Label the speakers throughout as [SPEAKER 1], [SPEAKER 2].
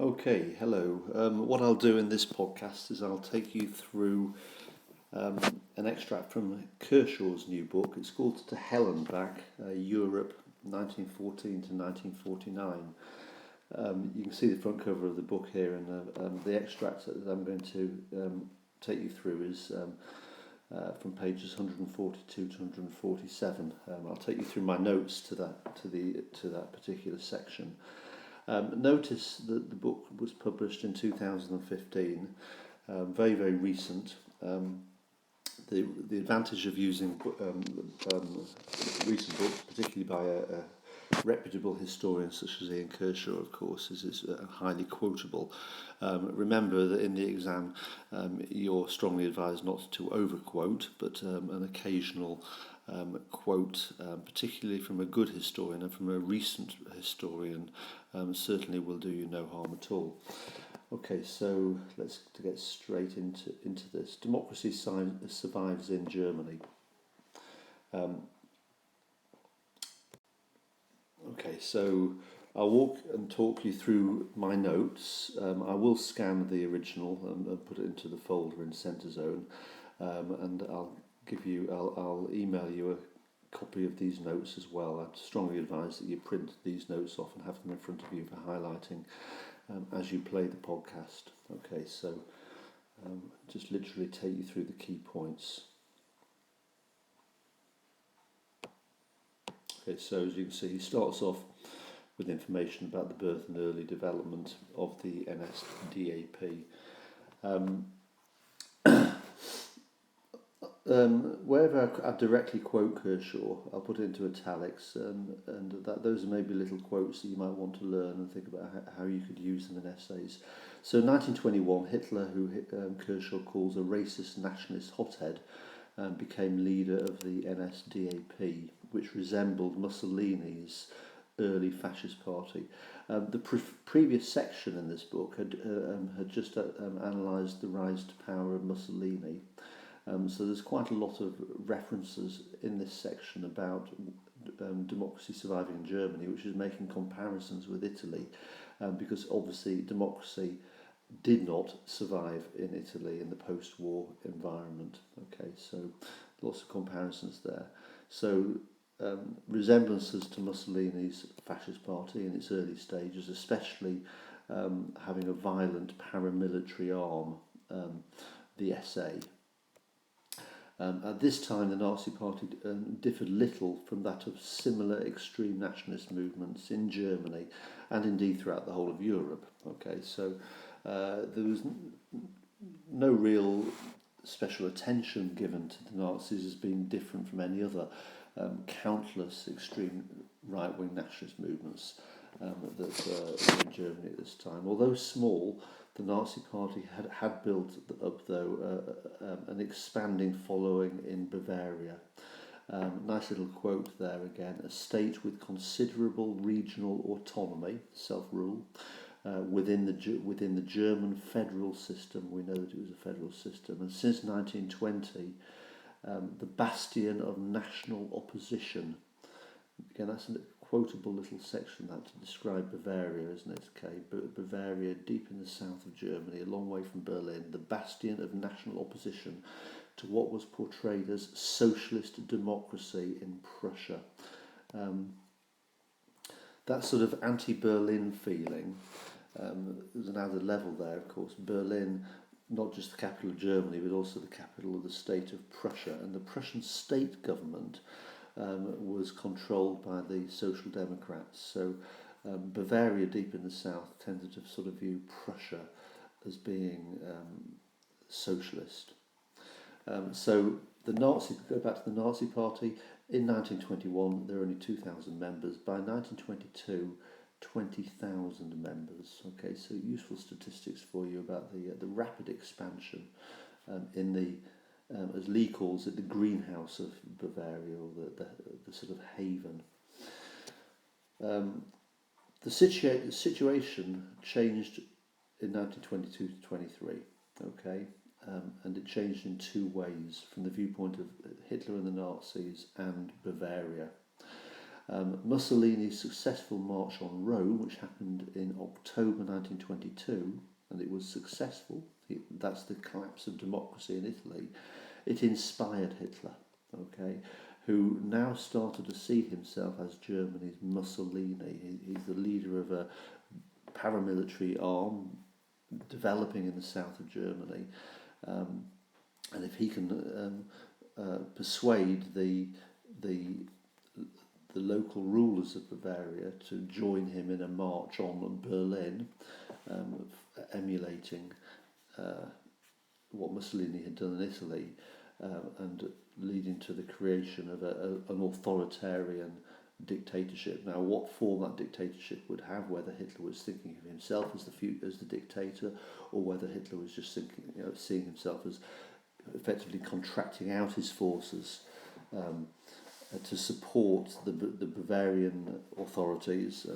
[SPEAKER 1] Okay, hello. What I'll do in this podcast is I'll take you through an extract from Kershaw's new book. It's called To Hell and Back, Europe 1914 to 1949. You can see the front cover of the book here, and the extract that I'm going to take you through is from pages 142 to 147. I'll take you through my notes to that particular section. Notice that the book was published in 2015, very, very recent. The advantage of using recent books, particularly by a reputable historian such as Ian Kershaw, of course, is highly quotable. Remember that in the exam you're strongly advised not to overquote, but an occasional quote, particularly from a good historian and from a recent historian, certainly will do you no harm at all. Okay, so let's get straight into this. Democracy survives in Germany. Okay, so I'll walk and talk you through my notes. I will scan the original and put it into the folder in Centre Zone, and I'll email you a copy of these notes as well. I'd strongly advise that you print these notes off and have them in front of you for highlighting as you play the podcast. Okay, so just literally take you through the key points. Okay, so as you can see, he starts off with information about the birth and early development of the NSDAP. Wherever I directly quote Kershaw, I'll put it into italics, and those are maybe little quotes that you might want to learn and think about how you could use them in essays. So 1921, Hitler, who Kershaw calls a racist nationalist hothead, became leader of the NSDAP, which resembled Mussolini's early fascist party. The previous section in this book had just analysed the rise to power of Mussolini. So there's quite a lot of references in this section about democracy surviving in Germany, which is making comparisons with Italy, because obviously democracy did not survive in Italy in the post-war environment. Okay, so lots of comparisons there. So resemblances to Mussolini's fascist party in its early stages, especially having a violent paramilitary arm, the SA. At this time, the Nazi Party differed little from that of similar extreme nationalist movements in Germany and indeed throughout the whole of Europe. Okay, so there was no real special attention given to the Nazis as being different from any other countless extreme right-wing nationalist movements that were in Germany at this time. Although small, the Nazi Party had built up, though, an expanding following in Bavaria. Nice little quote there again: a state with considerable regional autonomy, self-rule, within the German federal system. We know that it was a federal system, and since 1920, the bastion of national opposition. Again, that's a quotable little section that to describe Bavaria, isn't it? Okay, Bavaria, deep in the south of Germany, a long way from Berlin, the bastion of national opposition to what was portrayed as socialist democracy in Prussia. That sort of anti-Berlin feeling, there's an added level there, of course. Berlin, not just the capital of Germany, but also the capital of the state of Prussia, and the Prussian state government was controlled by the Social Democrats. So Bavaria, deep in the south, tended to sort of view Prussia as being socialist. So go back to the Nazi Party. In 1921, there were only 2,000 members. By 1922, 20,000 members. Okay, so useful statistics for you about the rapid expansion in the as Lee calls it, the greenhouse of Bavaria, or the sort of haven. The situation changed in 1922 to 23, okay, and it changed in two ways from the viewpoint of Hitler and the Nazis and Bavaria. Mussolini's successful march on Rome, which happened in October 1922, and it was successful. That's the collapse of democracy in Italy. It inspired Hitler, okay, who now started to see himself as Germany's Mussolini. He's the leader of a paramilitary arm developing in the south of Germany, and if he can persuade the local rulers of Bavaria to join him in a march on Berlin, emulating what Mussolini had done in Italy, and leading to the creation of an authoritarian dictatorship. Now, what form that dictatorship would have, whether Hitler was thinking of himself as the dictator, or whether Hitler was just thinking, seeing himself as effectively contracting out his forces to support the Bavarian authorities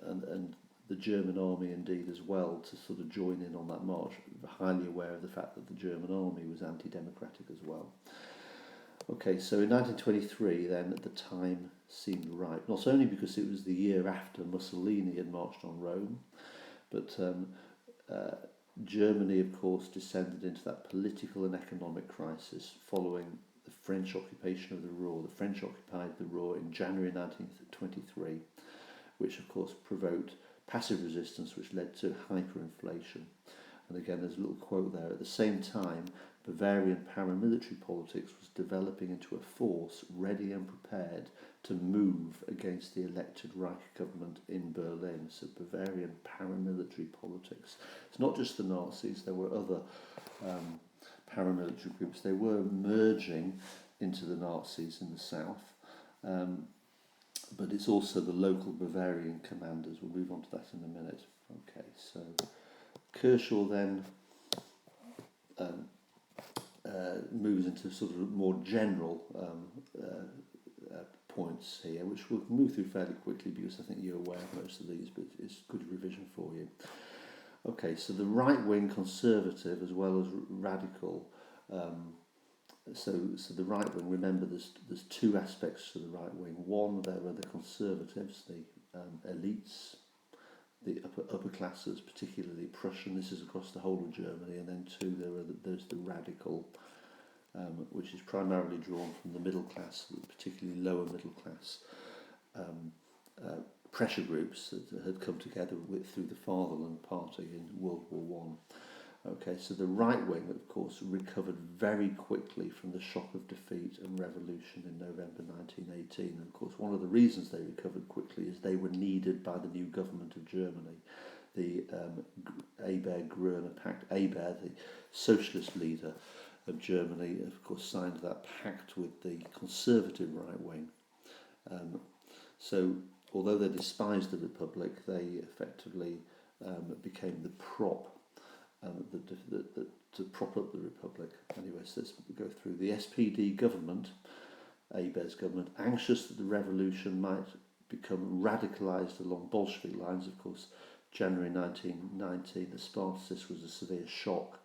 [SPEAKER 1] and the German army indeed as well, to sort of join in on that march, highly aware of the fact that the German army was anti-democratic as well. Okay, so in 1923 then, the time seemed right, not only because it was the year after Mussolini had marched on Rome, but Germany, of course, descended into that political and economic crisis following the French occupation of the Ruhr. The French occupied the Ruhr in January 1923, which of course provoked passive resistance, which led to hyperinflation. And again, there's a little quote there. At the same time, Bavarian paramilitary politics was developing into a force ready and prepared to move against the elected Reich government in Berlin. So Bavarian paramilitary politics. It's not just the Nazis, there were other paramilitary groups. They were merging into the Nazis in the south. But it's also the local Bavarian commanders. We'll move on to that in a minute. Okay, so Kershaw then moves into sort of more general points here, which we'll move through fairly quickly because I think you're aware of most of these, but it's good revision for you. Okay, so the right-wing conservative as well as radical. So the right wing, remember there's two aspects to the right wing. One, there are the conservatives, the elites, the upper classes, particularly Prussian. This is across the whole of Germany. And then two, there's the radical, which is primarily drawn from the middle class, particularly lower middle class pressure groups that had come together through the Fatherland Party in World War One. Okay, so the right wing, of course, recovered very quickly from the shock of defeat and revolution in November 1918. And of course, one of the reasons they recovered quickly is they were needed by the new government of Germany. The Abair-Gruner Pact. Abair, the socialist leader of Germany, of course, signed that pact with the conservative right wing. So, although they despised the Republic, they effectively became the prop to prop up the Republic. Anyway, so let's go through. The SPD government, Abair's government, anxious that the revolution might become radicalised along Bolshevik lines. Of course, January 1919, the Spartacists was a severe shock,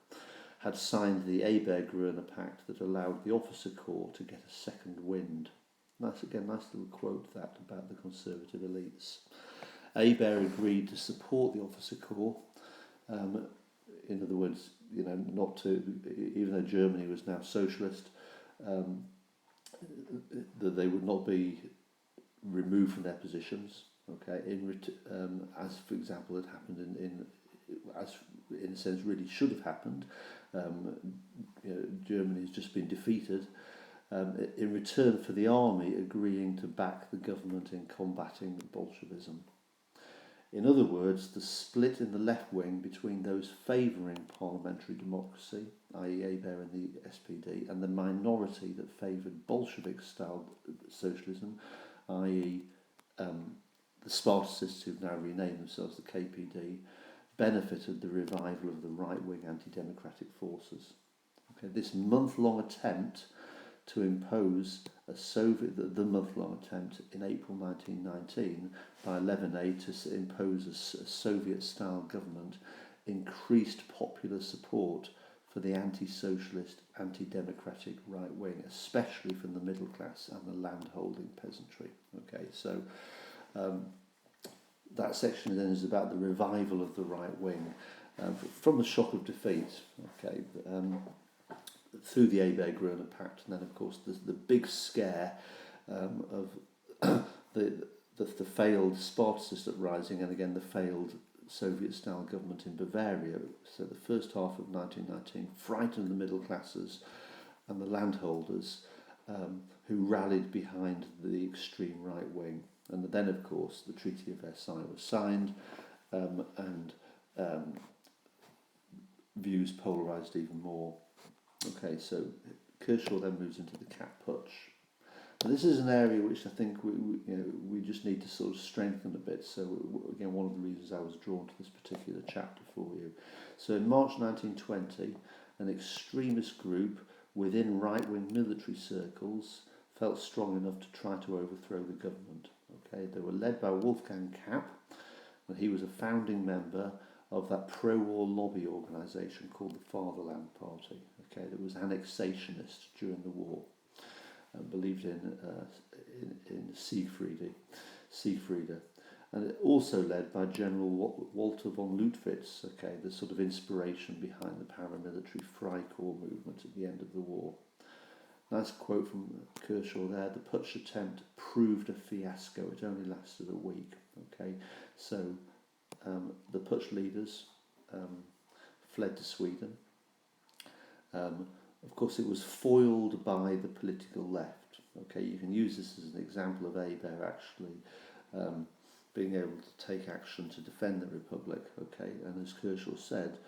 [SPEAKER 1] had signed the Abair-Gruner Pact that allowed the officer corps to get a second wind. Nice little quote that about the conservative elites. Abair agreed to support the officer corps. In other words, not to, even though Germany was now socialist, that they would not be removed from their positions. Okay, as for example, it happened in a sense really should have happened. Germany has just been defeated. In return for the army agreeing to back the government in combating Bolshevism. In other words, the split in the left wing between those favouring parliamentary democracy, i.e. Abair and the SPD, and the minority that favoured Bolshevik-style socialism, i.e. the Spartacists, who've now renamed themselves the KPD, benefited the revival of the right-wing anti-democratic forces. Okay, this month-long attempt to impose the month-long attempt in April 1919 by Leviné to impose a Soviet-style government increased popular support for the anti-socialist, anti-democratic right wing, especially from the middle class and the land-holding peasantry. Okay, so that section then is about the revival of the right wing from the shock of defeat. Okay, through the Weber-Gruner Pact, and then of course there's the big scare of the failed Spartacist uprising, and again the failed Soviet-style government in Bavaria. So the first half of 1919 frightened the middle classes and the landholders, who rallied behind the extreme right wing. And then, of course, the Treaty of Versailles was signed, and views polarised even more. Okay, so Kershaw then moves into the Cap Putsch. And this is an area which I think we just need to sort of strengthen a bit. So again, one of the reasons I was drawn to this particular chapter for you. So in March 1920, an extremist group within right-wing military circles felt strong enough to try to overthrow the government. Okay, they were led by Wolfgang Kapp, and he was a founding member of that pro-war lobby organisation called the Fatherland Party. Okay, that was annexationist during the war. Believed in Siegfriede, and also led by General Walter von Lüttwitz. Okay, the sort of inspiration behind the paramilitary Freikorps movement at the end of the war. Nice quote from Kershaw there. The putsch attempt proved a fiasco. It only lasted a week. Okay, so the putsch leaders fled to Sweden. Of course, it was foiled by the political left. Okay, you can use this as an example of Weber actually being able to take action to defend the Republic. Okay, and as Kershaw said,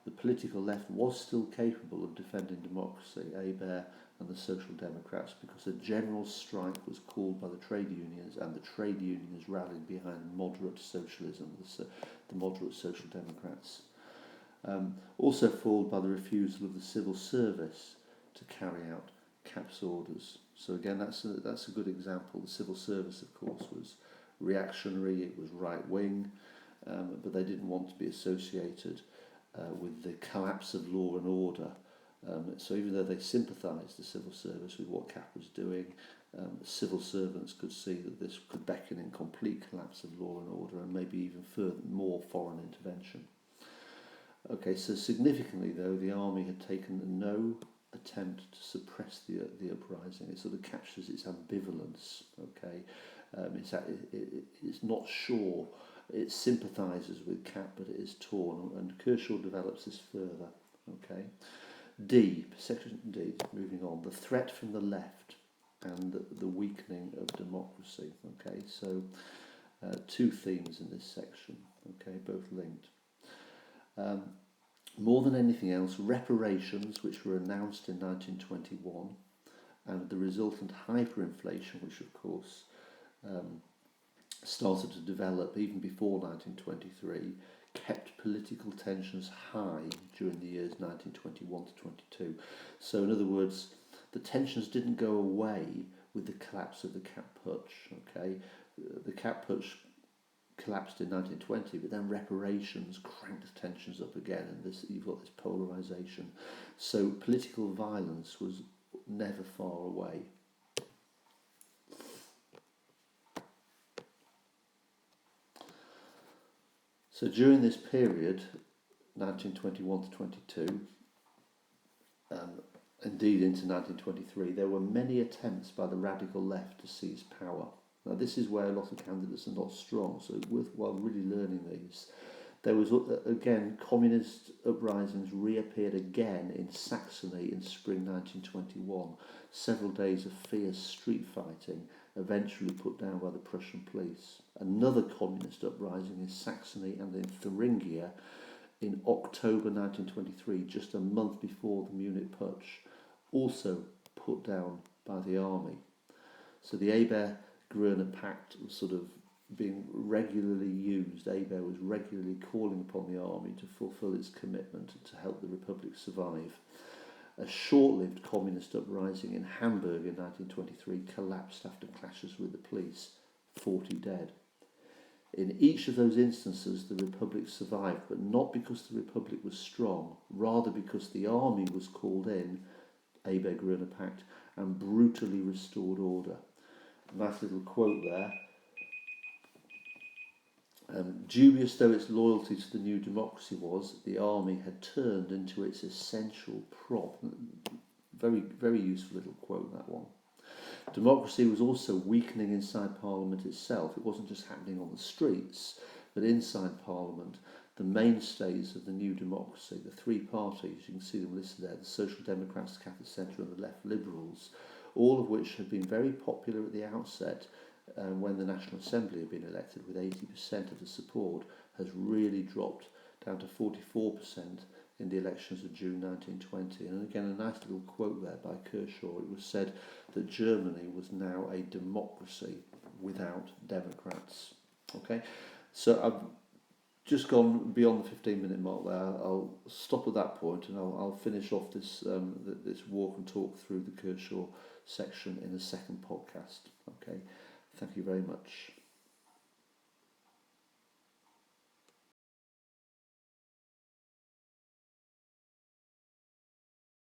[SPEAKER 1] the political left was still capable of defending democracy, Weber and the Social Democrats, because a general strike was called by the trade unions, and the trade unions rallied behind moderate socialism, the moderate Social Democrats. Also foiled by the refusal of the civil service to carry out Kapp's orders. So again, that's a good example. The civil service, of course, was reactionary, it was right-wing, but they didn't want to be associated with the collapse of law and order. So even though they sympathised, the civil service, with what Kapp was doing, civil servants could see that this could beckon in complete collapse of law and order, and maybe even further more foreign intervention. Okay, so significantly though, the army had taken no attempt to suppress the uprising. It sort of captures its ambivalence. Okay, it's not sure. It sympathises with Kapp, but it is torn, and Kershaw develops this further. Okay, section D. Moving on, the threat from the left and the weakening of democracy. Okay, so two themes in this section. Okay, both linked. More than anything else, reparations, which were announced in 1921, and the resultant hyperinflation, which of course started to develop even before 1923, kept political tensions high during the years 1921 to 22. So in other words, the tensions didn't go away with the collapse of the Kapp Putsch. Okay, the Kapp Putsch collapsed in 1920, but then reparations cranked tensions up again, and you've got this polarisation. So political violence was never far away. So during this period, 1921 to 22, indeed into 1923, there were many attempts by the radical left to seize power. Now this is where a lot of candidates are not strong, so it's worthwhile really learning these. There was, again, communist uprisings reappeared again in Saxony in spring 1921. Several days of fierce street fighting, eventually put down by the Prussian police. Another communist uprising in Saxony and in Thuringia in October 1923, just a month before the Munich Putsch, also put down by the army. So the Weber-Gruner Pact was sort of being regularly used. Weber was regularly calling upon the army to fulfil its commitment to help the Republic survive. A short-lived communist uprising in Hamburg in 1923 collapsed after clashes with the police, 40 dead. In each of those instances, the Republic survived, but not because the Republic was strong, rather because the army was called in, Abe Pact, and brutally restored order. Nice little quote there. Dubious though its loyalty to the new democracy was, the army had turned into its essential prop. Very, very useful little quote, that one. Democracy was also weakening inside Parliament itself. It wasn't just happening on the streets, but inside Parliament, the mainstays of the new democracy, the three parties, you can see them listed there, the Social Democrats, the Catholic Centre and the Left Liberals, all of which had been very popular at the outset when the National Assembly had been elected with 80% of the support, has really dropped down to 44% in the elections of June 1920. And again, a nice little quote there by Kershaw. It was said that Germany was now a democracy without Democrats. Okay, so I've just gone beyond the 15-minute mark there. I'll stop at that point and I'll finish off this this walk and talk through the Kershaw section in a second podcast. Okay, thank you very much.